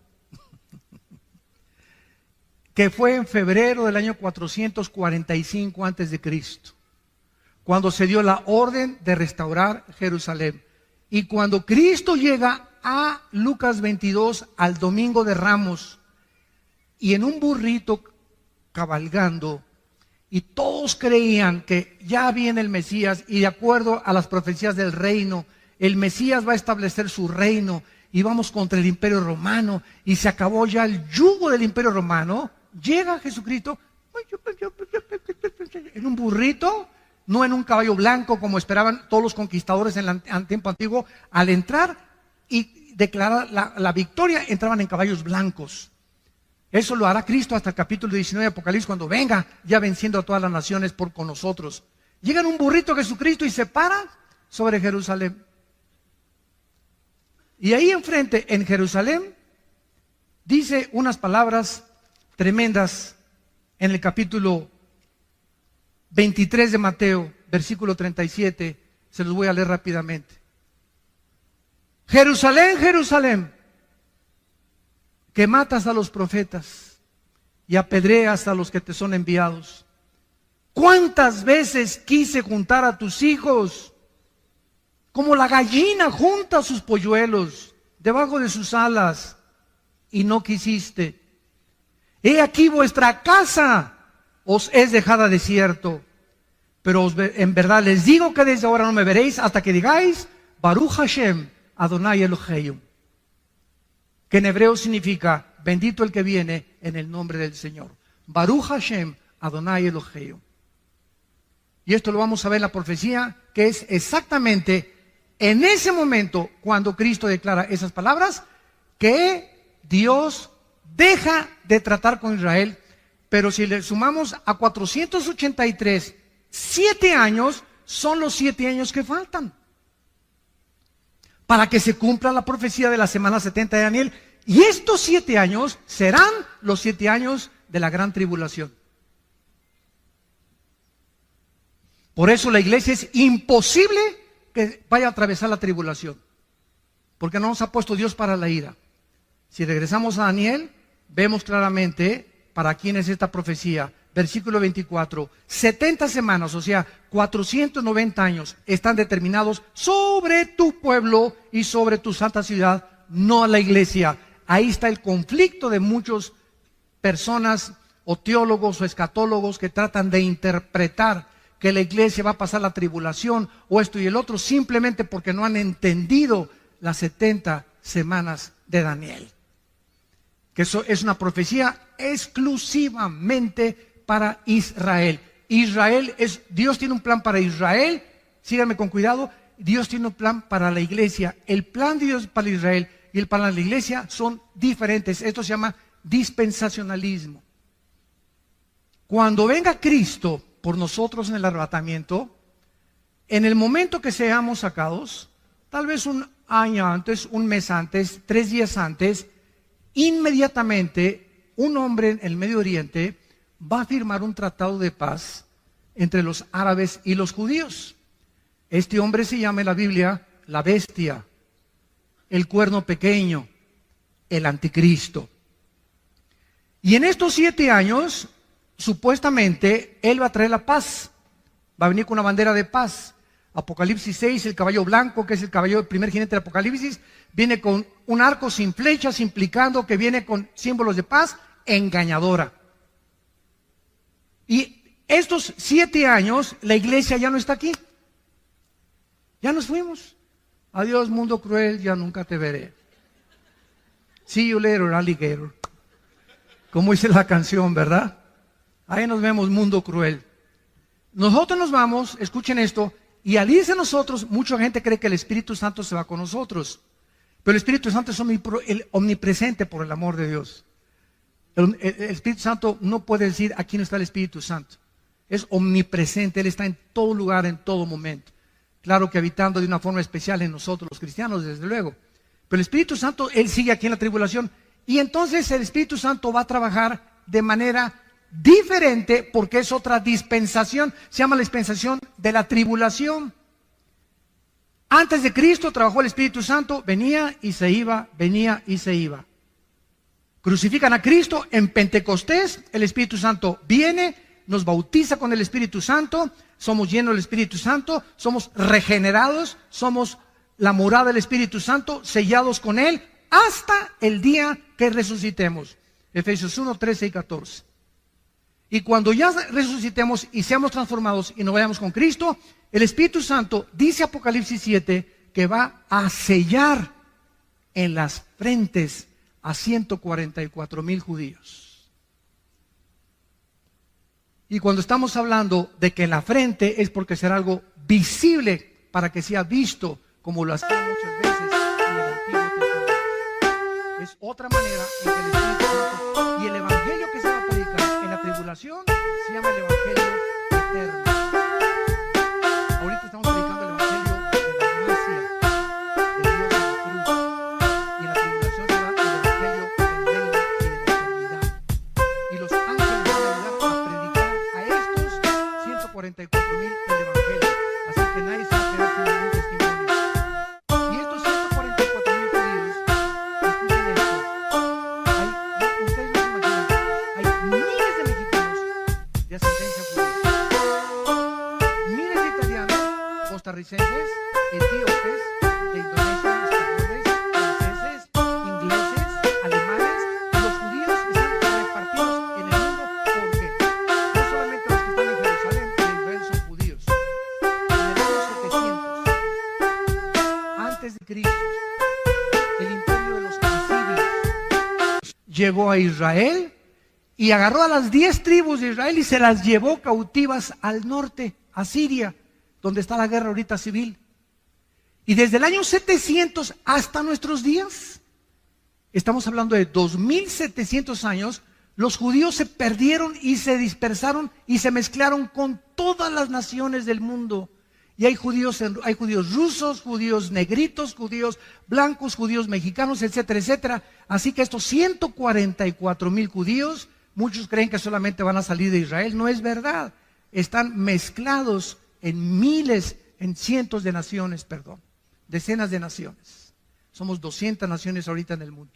[SPEAKER 1] Que fue en febrero del año 445 antes de Cristo, cuando se dio la orden de restaurar Jerusalén. Y cuando Cristo llega a Lucas 22 al domingo de Ramos, y en un burrito cabalgando, y todos creían que ya viene el Mesías, y de acuerdo a las profecías del reino, el Mesías va a establecer su reino, y vamos contra el imperio romano, y se acabó ya el yugo del imperio romano. Llega Jesucristo en un burrito, no en un caballo blanco como esperaban todos los conquistadores en el tiempo antiguo. Al entrar y declarar la victoria, entraban en caballos blancos. Eso lo hará Cristo hasta el capítulo 19 de Apocalipsis, cuando venga ya venciendo a todas las naciones con nosotros. Llega en un burrito Jesucristo y se para sobre Jerusalén. Y ahí enfrente, en Jerusalén, dice unas palabras tremendas en el capítulo 23 de Mateo, versículo 37. Se los voy a leer rápidamente. Jerusalén, Jerusalén, que matas a los profetas y apedreas a los que te son enviados. ¿Cuántas veces quise juntar a tus hijos, como la gallina junta sus polluelos debajo de sus alas, y no quisiste? He aquí vuestra casa os es dejada desierto. Pero en verdad les digo que desde ahora no me veréis hasta que digáis Baruch Hashem Adonai Eloheinu, que en hebreo significa bendito el que viene en el nombre del Señor. Baruch Hashem Adonai Eloheinu. Y esto lo vamos a ver en la profecía, que es exactamente en ese momento cuando Cristo declara esas palabras, que Dios deja de tratar con Israel. Pero si le sumamos a 483, 7 años son los 7 años que faltan para que se cumpla la profecía de la semana 70 de Daniel. Y estos 7 años serán los 7 años de la gran tribulación. Por eso la iglesia es imposible que vaya a atravesar la tribulación, porque no nos ha puesto Dios para la ira. Si regresamos a Daniel, vemos claramente para quién es esta profecía. Versículo 24, 70 semanas, o sea, 490 años, están determinados sobre tu pueblo y sobre tu santa ciudad, no a la iglesia. Ahí está el conflicto de muchas personas, o teólogos o escatólogos, que tratan de interpretar que la iglesia va a pasar la tribulación, o esto y el otro, simplemente porque no han entendido las 70 semanas de Daniel. Que eso es una profecía exclusivamente para Israel. Dios tiene un plan para Israel. Síganme con cuidado. Dios tiene un plan para la iglesia. El plan de Dios para Israel y el plan de la iglesia son diferentes. Esto se llama dispensacionalismo. Cuando venga Cristo por nosotros en el arrebatamiento, en el momento que seamos sacados, tal vez un año antes, un mes antes, 3 días antes, inmediatamente un hombre en el Medio Oriente va a firmar un tratado de paz entre los árabes y los judíos. Este hombre se llama en la Biblia la bestia, el cuerno pequeño, el anticristo. Y en estos 7 años, supuestamente, él va a traer la paz. Va a venir con una bandera de paz. Apocalipsis 6, el caballo blanco, que es el caballo del primer jinete del Apocalipsis, viene con un arco sin flechas, implicando que viene con símbolos de paz engañadora. Y estos 7 años, la iglesia ya no está aquí. Ya nos fuimos. Adiós, mundo cruel, ya nunca te veré. See you later, alligator. Como dice la canción, ¿verdad? Ahí nos vemos, mundo cruel. Nosotros nos vamos, escuchen esto, y al irse nosotros, mucha gente cree que el Espíritu Santo se va con nosotros. Pero el Espíritu Santo es omnipresente por el amor de Dios. El Espíritu Santo no puede decir aquí no está el Espíritu Santo. Es omnipresente, Él está en todo lugar, en todo momento. Claro que habitando de una forma especial en nosotros los cristianos, desde luego. Pero el Espíritu Santo, Él sigue aquí en la tribulación. Y entonces el Espíritu Santo va a trabajar de manera diferente, porque es otra dispensación. Se llama la dispensación de la tribulación. Antes de Cristo trabajó el Espíritu Santo, venía y se iba, venía y se iba. Crucifican a Cristo en Pentecostés, el Espíritu Santo viene, nos bautiza con el Espíritu Santo, somos llenos del Espíritu Santo, somos regenerados, somos la morada del Espíritu Santo, sellados con Él, hasta el día que resucitemos. Efesios 1, 13 y 14. Y cuando ya resucitemos y seamos transformados y nos vayamos con Cristo, el Espíritu Santo, dice Apocalipsis 7, que va a sellar en las frentes a 144,000 judíos. Y cuando estamos hablando de que en la frente, es porque será algo visible para que sea visto, como lo hacía muchas veces en el Antiguo Testamento. Es otra manera en que el Espíritu Santo y el Evangelio tribulación se llama el Evangelio eterno. Ahorita estamos predicando el Evangelio de la gracia de Dios en la cruz. Y en la tribulación será el Evangelio del reino y de la eternidad. Y los ángeles van a ayudar a predicar a estos 144,000 el Evangelio. Así que nadie se va a quedar sin ningún testimonio. Y estos 144,000 judíos, escuchen esto, ustedes no se imaginan, hay miles de mexicanos de ascendencia judía, miles de italianos, costarricenses, etíopes, de Indonesia, españoles, franceses, ingleses, alemanes. Los judíos están repartidos en el mundo porque no solamente los que están en Jerusalén y en Israel son judíos. En el año 700 antes de Cristo, el imperio de los asirios llegó a Israel y agarró a las 10 tribus de Israel y se las llevó cautivas al norte, a Siria, donde está la guerra ahorita civil. Y desde el año 700 hasta nuestros días, estamos hablando de 2700 años, los judíos se perdieron y se dispersaron y se mezclaron con todas las naciones del mundo. Y hay judíos rusos, judíos negritos, judíos blancos, judíos mexicanos, etcétera, etcétera. Así que estos 144,000 judíos, muchos creen que solamente van a salir de Israel. No es verdad. Están mezclados en miles, en cientos de naciones, perdón. Decenas de naciones. Somos 200 naciones ahorita en el mundo.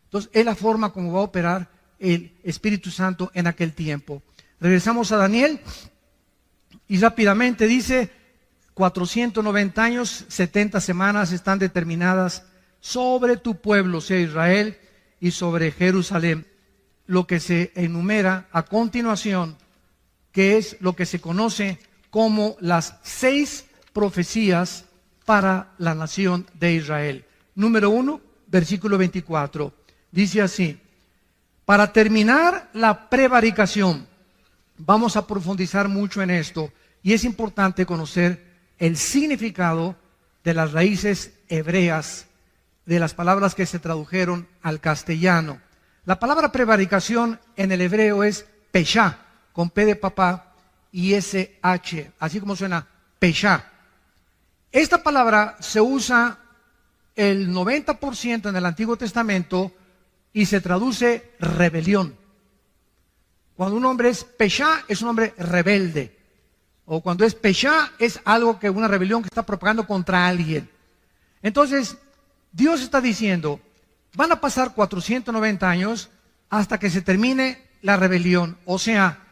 [SPEAKER 1] Entonces, es la forma como va a operar el Espíritu Santo en aquel tiempo. Regresamos a Daniel y rápidamente dice: 490 años, 70 semanas están determinadas sobre tu pueblo, sea Israel, y sobre Jerusalén. Lo que se enumera a continuación, que es lo que se conoce como las 6 profecías para la nación de Israel. Número 1, versículo 24. Dice así: para terminar la prevaricación, vamos a profundizar mucho en esto, y es importante conocer el significado de las raíces hebreas, de las palabras que se tradujeron al castellano. La palabra prevaricación en el hebreo es peshá, con P de papá y SH, así como suena peshá. Esta palabra se usa el 90% en el Antiguo Testamento y se traduce rebelión. Cuando un hombre es peshá, es un hombre rebelde. O cuando es peshá, es algo que una rebelión que está propagando contra alguien. Entonces, Dios está diciendo: van a pasar 490 años hasta que se termine la rebelión. O sea,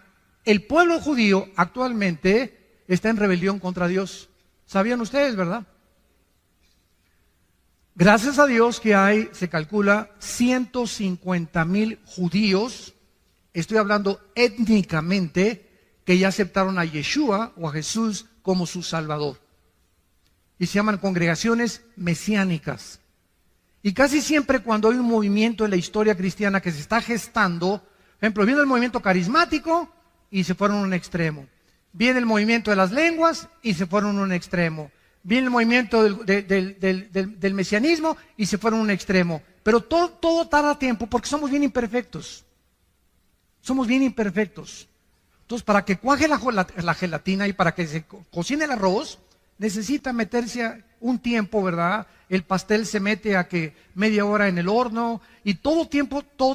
[SPEAKER 1] el pueblo judío actualmente está en rebelión contra Dios. ¿Sabían ustedes, verdad? Gracias a Dios que hay, se calcula, 150,000 judíos, estoy hablando étnicamente, que ya aceptaron a Yeshua o a Jesús como su Salvador. Y se llaman congregaciones mesiánicas. Y casi siempre cuando hay un movimiento en la historia cristiana que se está gestando, por ejemplo, viene el movimiento carismático y se fueron a un extremo. Viene el movimiento de las lenguas y se fueron a un extremo. Viene el movimiento del mesianismo y se fueron a un extremo. Pero todo tarda tiempo porque somos bien imperfectos. Somos bien imperfectos. Entonces, para que cuaje la gelatina y para que se cocine el arroz, necesita meterse un tiempo, ¿verdad? El pastel se mete a que media hora en el horno y todo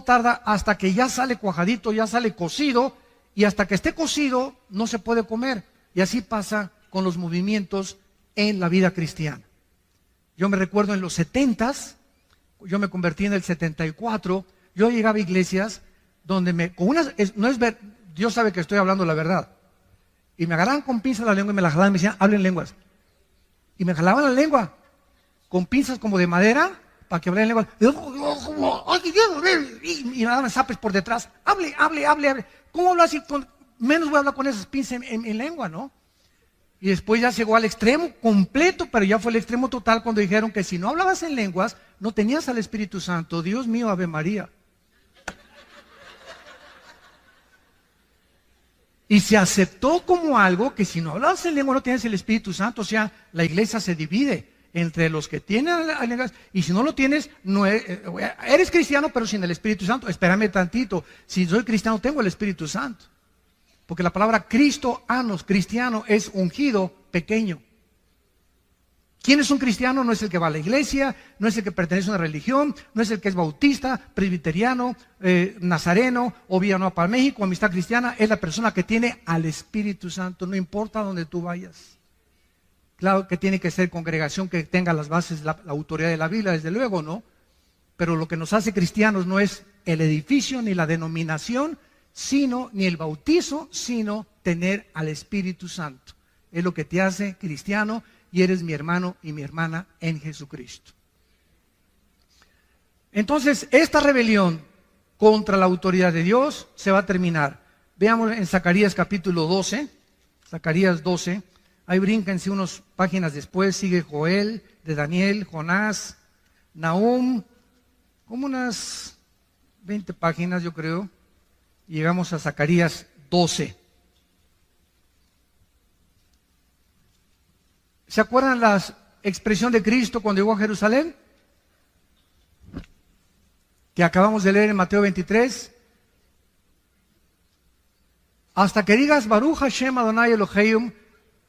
[SPEAKER 1] tarda hasta que ya sale cuajadito, ya sale cocido, y hasta que esté cocido no se puede comer. Y así pasa con los movimientos en la vida cristiana. Yo me recuerdo en los 70s, yo me convertí en el 74, yo llegaba a iglesias donde Dios sabe que estoy hablando la verdad. Y me agarraban con pinzas la lengua y me la jalaban y me decían: hablen lenguas. Y me jalaban la lengua con pinzas como de madera para que hablen lenguas. Y me daban zapes por detrás. Hable. ¿Cómo hablo así? Menos voy a hablar con esas pinzas en lengua, ¿no? Y después ya llegó al extremo completo, pero ya fue el extremo total cuando dijeron que si no hablabas en lenguas, no tenías al Espíritu Santo. Dios mío, Ave María. Y se aceptó como algo que si no hablabas en lengua no tienes el Espíritu Santo. O sea, la iglesia se divide entre los que tienen y si no lo tienes, no eres cristiano pero sin el Espíritu Santo. Espérame tantito, si soy cristiano tengo el Espíritu Santo, porque la palabra cristiano es ungido pequeño. ¿Quién es un cristiano? No es el que va a la iglesia, no es el que pertenece a una religión, no es el que es bautista, presbiteriano, nazareno, o Villanueva para México, Amistad Cristiana. Es la persona que tiene al Espíritu Santo, no importa dónde tú vayas. Claro que tiene que ser congregación que tenga las bases, la autoridad de la Biblia, desde luego, ¿no? Pero lo que nos hace cristianos no es el edificio ni la denominación, ni el bautizo, sino tener al Espíritu Santo. Es lo que te hace cristiano. Y eres mi hermano y mi hermana en Jesucristo. Entonces, esta rebelión contra la autoridad de Dios se va a terminar. Veamos en Zacarías capítulo 12. Zacarías 12. Ahí brínquense unas páginas después. Sigue Joel, de Daniel, Jonás, Nahum. Como unas 20 páginas, yo creo. Y llegamos a Zacarías 12. ¿Se acuerdan la expresión de Cristo cuando llegó a Jerusalén? Que acabamos de leer en Mateo 23. Hasta que digas Baruch Hashem Adonai Elohim,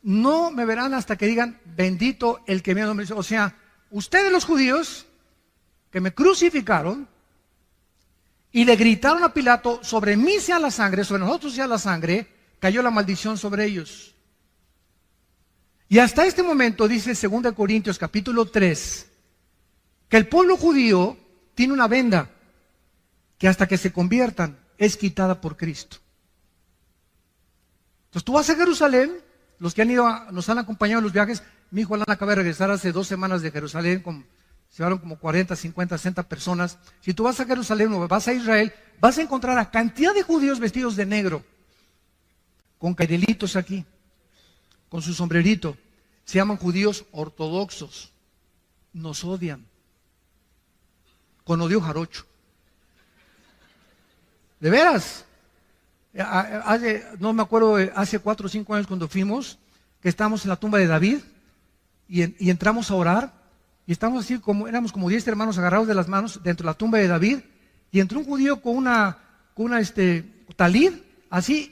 [SPEAKER 1] no me verán hasta que digan bendito el que me ha nombrado. O sea, ustedes los judíos que me crucificaron y le gritaron a Pilato, sobre mí sea la sangre, sobre nosotros sea la sangre, cayó la maldición sobre ellos. Y hasta este momento, dice 2 Corintios capítulo 3, que el pueblo judío tiene una venda que hasta que se conviertan es quitada por Cristo. Entonces tú vas a Jerusalén, los que han ido, nos han acompañado en los viajes, mi hijo Alan acaba de regresar hace 2 semanas de Jerusalén, se llevaron como 40, 50, 60 personas. Si tú vas a Jerusalén o vas a Israel, vas a encontrar a cantidad de judíos vestidos de negro, con cairelitos aquí, con su sombrerito. Se llaman judíos ortodoxos. Nos odian. Con odio jarocho. ¿De veras? No me acuerdo, hace 4 o 5 años cuando fuimos, que estábamos en la tumba de David y entramos a orar y estábamos así, éramos como 10 hermanos agarrados de las manos dentro de la tumba de David y entró un judío con una talid, así,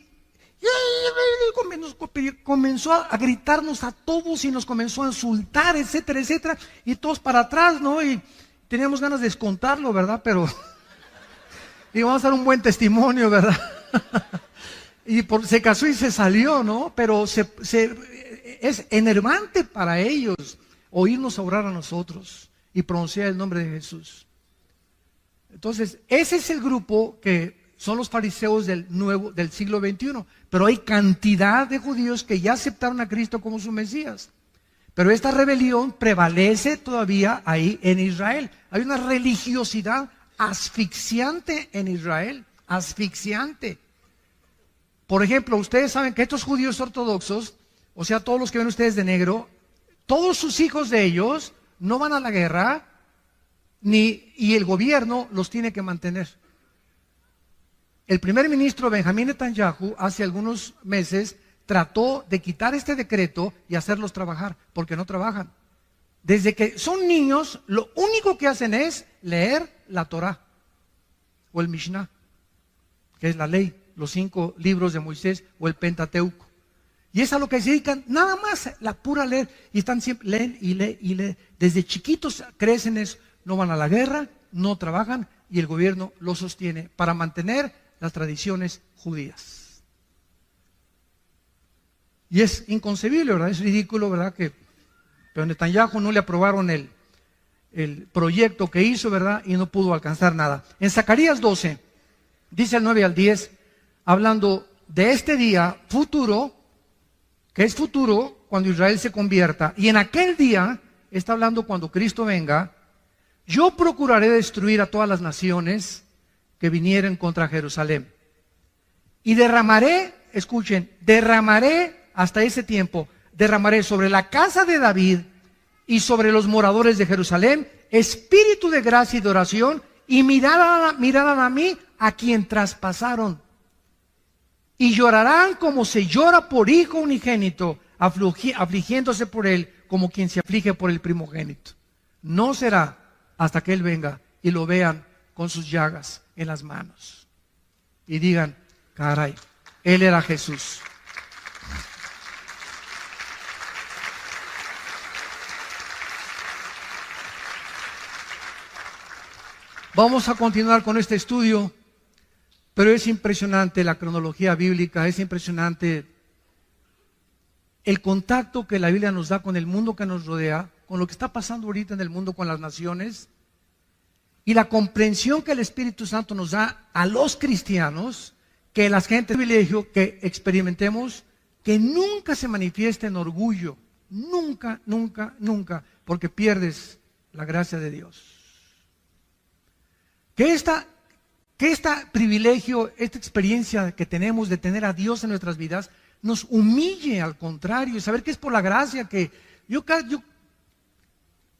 [SPEAKER 1] comenzó a gritarnos a todos y nos comenzó a insultar, etcétera, etcétera, y todos para atrás, ¿no? Y teníamos ganas de descontarlo, ¿verdad? Pero y vamos a dar un buen testimonio, ¿verdad? Y se casó y se salió, ¿no? Pero es enervante para ellos oírnos orar a nosotros y pronunciar el nombre de Jesús. Entonces, ese es el grupo que son los fariseos del siglo XXI. Pero hay cantidad de judíos que ya aceptaron a Cristo como su Mesías. Pero esta rebelión prevalece todavía ahí en Israel. Hay una religiosidad asfixiante en Israel. Asfixiante. Por ejemplo, ustedes saben que estos judíos ortodoxos, o sea, todos los que ven ustedes de negro, todos sus hijos de ellos no van a la guerra, y el gobierno los tiene que mantener. El primer ministro Benjamín Netanyahu hace algunos meses trató de quitar este decreto y hacerlos trabajar, porque no trabajan. Desde que son niños, lo único que hacen es leer la Torah o el Mishnah, que es la ley, los 5 libros de Moisés o el Pentateuco. Y es a lo que se dedican, nada más, la pura leer. Y están siempre, leen y leen y leen. Desde chiquitos crecen eso, no van a la guerra, no trabajan y el gobierno los sostiene para mantener las tradiciones judías. Y es inconcebible, ¿verdad? Es ridículo, ¿verdad? Pero Netanyahu no le aprobaron el proyecto que hizo, ¿verdad? Y no pudo alcanzar nada. En Zacarías 12, dice el 9 al 10, hablando de este día futuro, que es futuro cuando Israel se convierta, y en aquel día, está hablando cuando Cristo venga, yo procuraré destruir a todas las naciones que vinieren contra Jerusalén. Y derramaré, escuchen, derramaré hasta ese tiempo, derramaré sobre la casa de David y sobre los moradores de Jerusalén espíritu de gracia y de oración, y mirarán a mí a quien traspasaron. Y llorarán como se llora por hijo unigénito, afligiéndose por él, como quien se aflige por el primogénito. No será hasta que Él venga y lo vean con sus llagas en las manos. Y digan, caray, Él era Jesús. Vamos a continuar con este estudio, pero es impresionante la cronología bíblica, es impresionante el contacto que la Biblia nos da con el mundo que nos rodea, con lo que está pasando ahorita en el mundo con las naciones, y la comprensión que el Espíritu Santo nos da a los cristianos, que la gente privilegio que experimentemos, que nunca se manifieste en orgullo, nunca, nunca, nunca, porque pierdes la gracia de Dios. Que este privilegio, esta experiencia que tenemos de tener a Dios en nuestras vidas, nos humille al contrario, y saber que es por la gracia que yo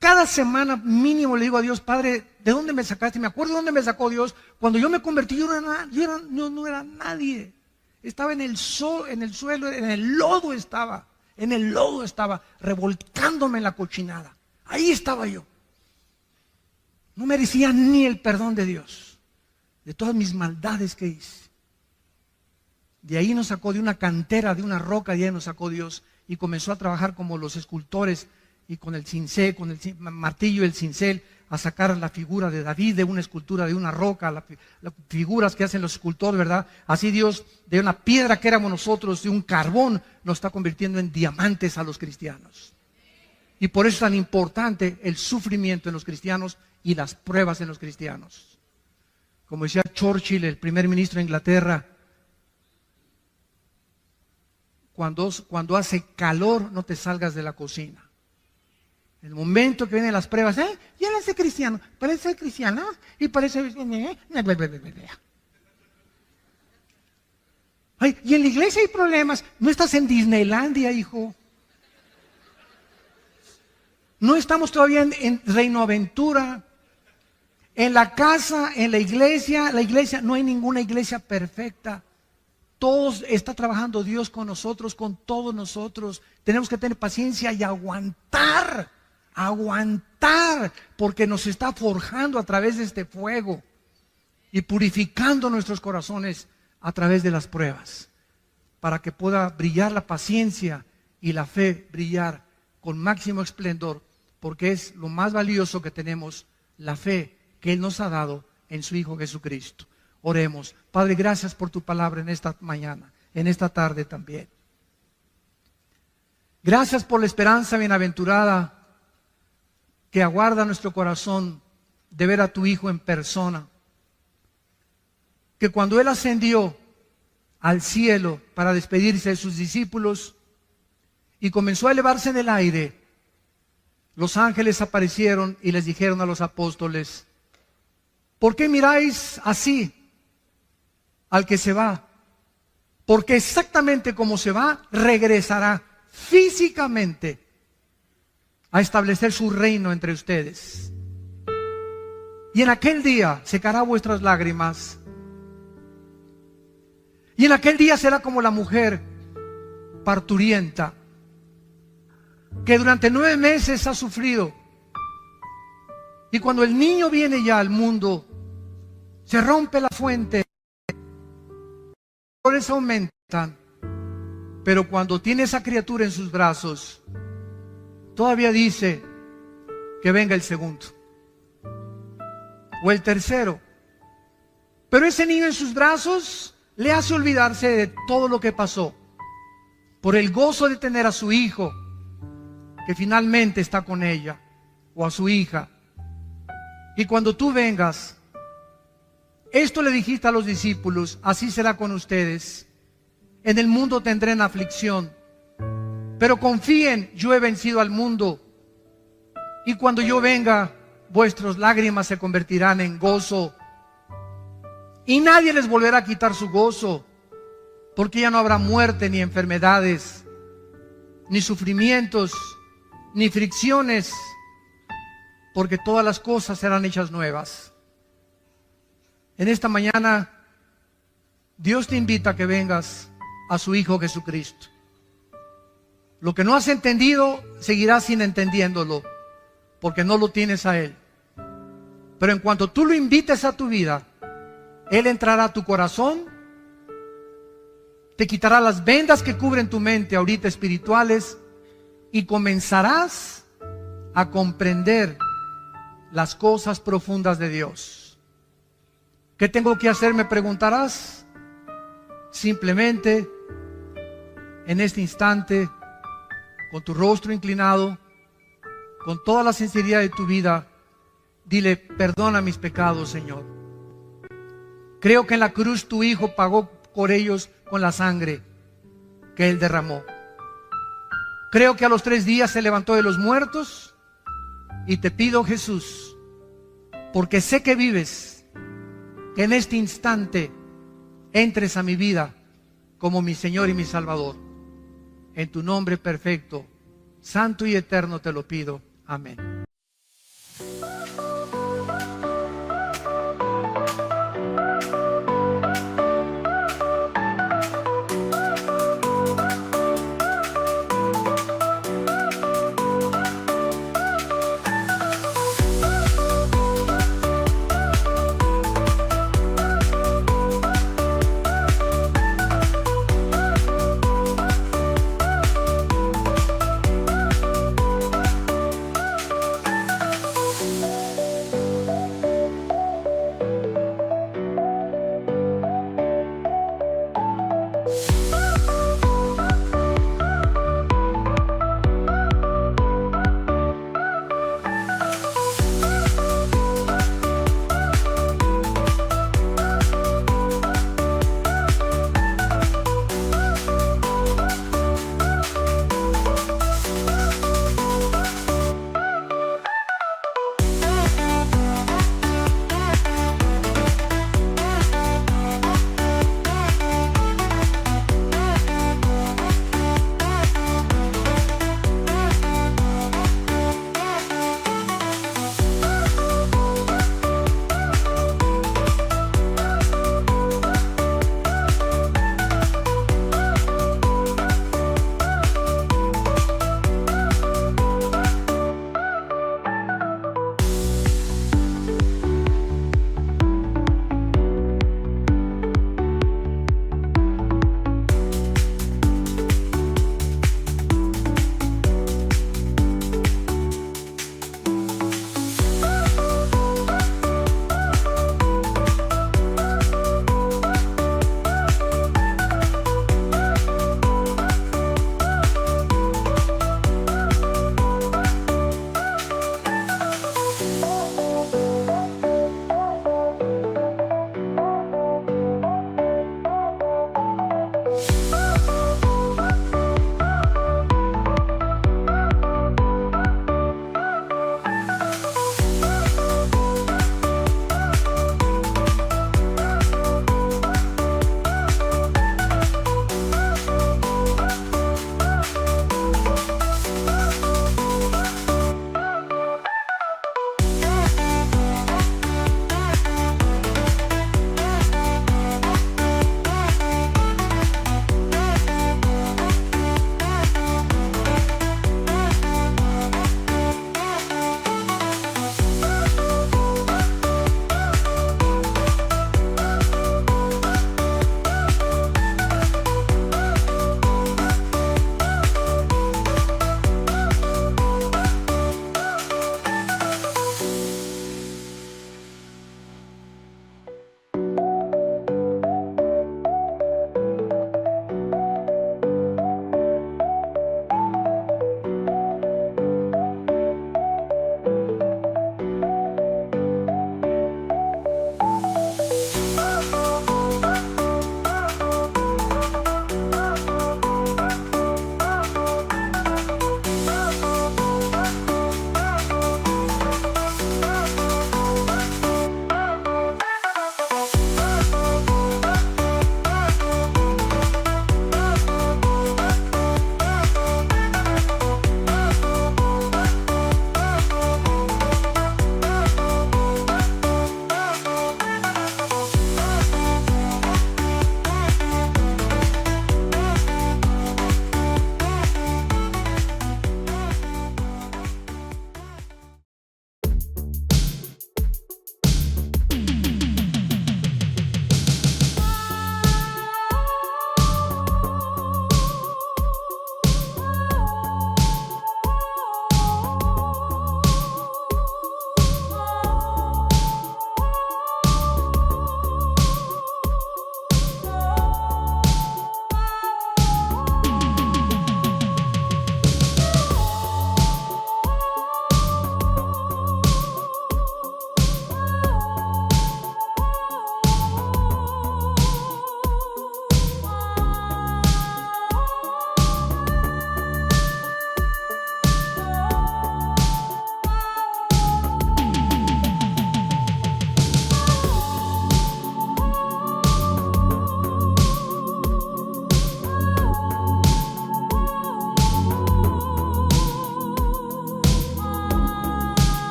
[SPEAKER 1] cada semana mínimo le digo a Dios, Padre, ¿de dónde me sacaste? Me acuerdo de dónde me sacó Dios. Cuando yo me convertí, yo no era nadie. Estaba en el suelo, en el lodo estaba, revolcándome en la cochinada. Ahí estaba yo. No merecía ni el perdón de Dios, de todas mis maldades que hice. De ahí nos sacó, de una cantera, de una roca, de ahí nos sacó Dios y comenzó a trabajar como los escultores y con el cincel, con el martillo y el cincel, a sacar la figura de David de una escultura, de una roca, las figuras que hacen los escultores, ¿verdad? Así Dios, de una piedra que éramos nosotros, de un carbón, nos está convirtiendo en diamantes a los cristianos. Y por eso es tan importante el sufrimiento en los cristianos y las pruebas en los cristianos. Como decía Churchill, el primer ministro de Inglaterra, cuando hace calor no te salgas de la cocina. En el momento que vienen las pruebas, ya no sé cristiano, parece ser cristiano y parece... Ay, y en la iglesia hay problemas. No estás en Disneylandia, hijo. No estamos todavía en Reino Aventura. En la casa, en la iglesia, no hay ninguna iglesia perfecta. Todos está trabajando Dios con nosotros, con todos nosotros. Tenemos que tener paciencia y aguantar, porque nos está forjando a través de este fuego y purificando nuestros corazones a través de las pruebas, para que pueda brillar la paciencia y la fe brillar con máximo esplendor, porque es lo más valioso que tenemos, la fe que Él nos ha dado en su Hijo Jesucristo. Oremos. Padre, gracias por tu palabra en esta mañana, en esta tarde también. Gracias por la esperanza bienaventurada que aguarda nuestro corazón de ver a tu Hijo en persona. Que cuando Él ascendió al cielo para despedirse de sus discípulos y comenzó a elevarse en el aire, los ángeles aparecieron y les dijeron a los apóstoles: ¿por qué miráis así al que se va? Porque exactamente como se va, regresará físicamente a establecer su reino entre ustedes. Y en aquel día secará vuestras lágrimas. Y en aquel día será como la mujer parturienta, que durante 9 meses ha sufrido. Y cuando el niño viene ya al mundo, se rompe la fuente, los dolores aumentan, pero cuando tiene esa criatura en sus brazos, todavía dice que venga el segundo o el tercero. Pero ese niño en sus brazos le hace olvidarse de todo lo que pasó, por el gozo de tener a su hijo, que finalmente está con ella, o a su hija. Y cuando tú vengas, esto le dijiste a los discípulos: así será con ustedes. En el mundo tendrán aflicción, pero confíen, yo he vencido al mundo. Y cuando yo venga, vuestras lágrimas se convertirán en gozo. Y nadie les volverá a quitar su gozo, porque ya no habrá muerte, ni enfermedades, ni sufrimientos, ni fricciones, porque todas las cosas serán hechas nuevas. En esta mañana, Dios te invita a que vengas a su Hijo Jesucristo. Lo que no has entendido, seguirás sin entendiéndolo, porque no lo tienes a Él. Pero en cuanto tú lo invites a tu vida, Él entrará a tu corazón, te quitará las vendas que cubren tu mente ahorita espirituales, y comenzarás a comprender las cosas profundas de Dios. ¿Qué tengo que hacer?, me preguntarás. Simplemente, en este instante, con tu rostro inclinado, con toda la sinceridad de tu vida, dile: perdona mis pecados, Señor. Creo que en la cruz tu Hijo pagó por ellos con la sangre que Él derramó. Creo que a los 3 días se levantó de los muertos, y te pido, Jesús, porque sé que vives, que en este instante entres a mi vida como mi Señor y mi Salvador. En tu nombre perfecto, santo y eterno te lo pido. Amén.